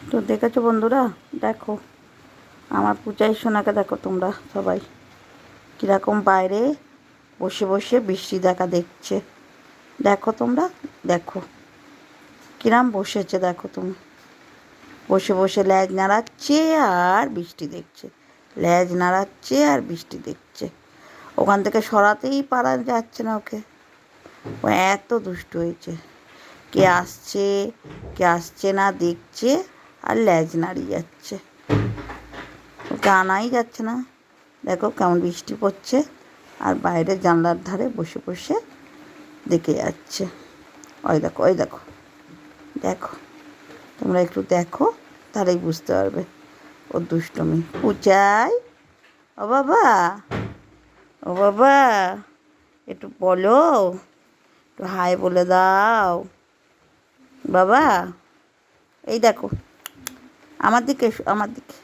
তো দেখেছো বন্ধুরা, দেখো আমার পূজাই সোনাকে দেখো তোমরা সবাই কীরকম বাইরে বসে বসে বৃষ্টি দেখছে। দেখো তোমরা, দেখো কিরাম বসেছে, দেখো তুমি বসে বসে ল্যাজ নাড়াচ্ছে আর বৃষ্টি দেখছে, ল্যাজ নাড়াচ্ছে আর বৃষ্টি দেখছে। ওখান থেকে সরাতেই পারা যাচ্ছে না ওকে, ও এত দুষ্ট হয়েছে। কে আসছে না দেখছে আর ল্যাজ নাড়িয়ে যাচ্ছে, ওকে আনাই যাচ্ছে না। দেখো কেমন বৃষ্টি পড়ছে আর বাইরে জানলার ধারে বসে বসে দেখে যাচ্ছে। ওই দেখো, ওই দেখো, দেখো তোমরা একটু দেখো, তাহলেই বুঝতে পারবে ওর দুষ্টুমি। পুচাই, ও বাবা, ও বাবা, একটু বলো, একটু হাই বলে দাও বাবা। এই দেখো আমার দিকে এসো, আমার দিকে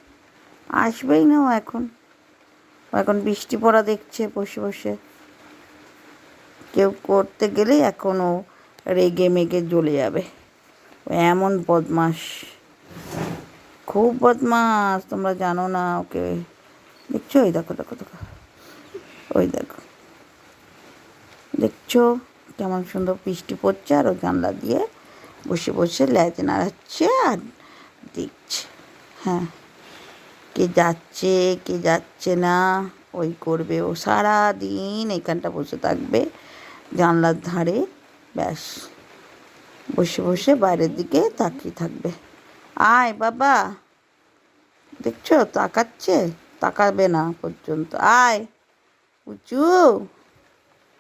আসবেই না ও এখন। ও এখন বৃষ্টি পড়া দেখছে বসে বসে। কেউ করতে গেলেই এখন ও রেগে মেগে জ্বলে যাবে। ও এমন বদমাস, খুব বদমাস, তোমরা জানো না ওকে। দেখছো, ওই দেখো দেখো দেখো, ওই দেখো, দেখছো কেমন সুন্দর বৃষ্টি পড়ছে আর ও জানলা দিয়ে বসে বসে ল্যাজ নাড়াচ্ছে আর দেখছে। হ্যাঁ, কে যাচ্ছে না ওই করবে। ও সারা দিন এইখানটা বসে থাকবে জানলার ধারে, ব্যাস বসে বসে বাইরের দিকে তাকিয়ে থাকবে। আয় বাবা, দেখছো তাকাচ্ছে, তাকাবে না পর্যন্ত। আয় উঁচু,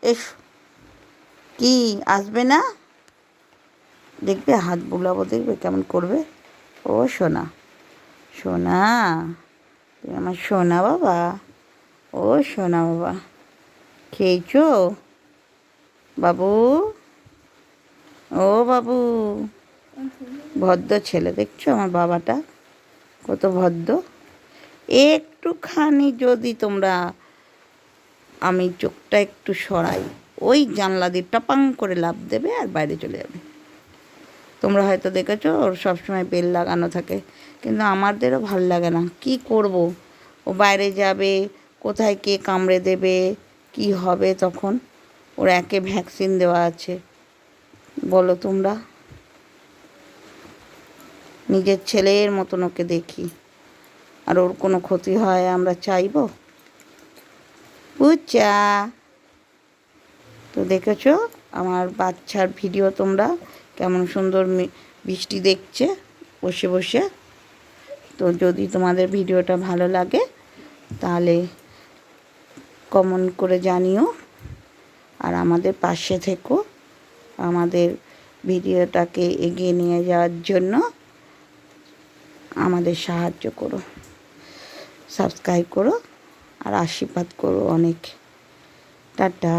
এসো, কি আসবে না? দেখবে হাত বুলাবো, দেখবে কেমন করবে। ও সোনা, সোনা, তুমি আমার সোনা বাবা, ও সোনা বাবা, খেয়েছো বাবু, ও বাবু। ভদ্র ছেলে, দেখছো আমার বাবাটা কত ভদ্র। একটুখানি যদি তোমরা, আমি চোখটা একটু সরাই, ওই জানলা দিয়ে টপাং করে লাফ দেবে আর বাইরে চলে যাবে। তোমরা হয়তো দেখেছো ওর সবসময় বেল লাগানো থাকে, কিন্তু আমাদেরও ভাল লাগে না। কি করব, ও বাইরে যাবে, কোথায় কে কামড়ে দেবে, কি হবে তখন। ওর একে ভ্যাকসিন দেওয়া আছে, বলো তোমরা। নিজের ছেলের মতন ওকে দেখি, আর ওর কোনো ক্ষতি হয় আমরা চাইবো? বুঝছা? তো দেখেছো আমার বাচ্চার ভিডিও তোমরা, কেমন সুন্দর বৃষ্টি দেখছে বসে বসে। তো যদি তোমাদের ভিডিওটা ভালো লাগে তাহলে কমেন্ট করে জানিও, আর আমাদের পাশে থেকো, আমাদের ভিডিওটাকে এগিয়ে নিয়ে যাওয়ার জন্য আমাদের সাহায্য করো, সাবস্ক্রাইব করো আর আশীর্বাদ করো অনেক। টাটা।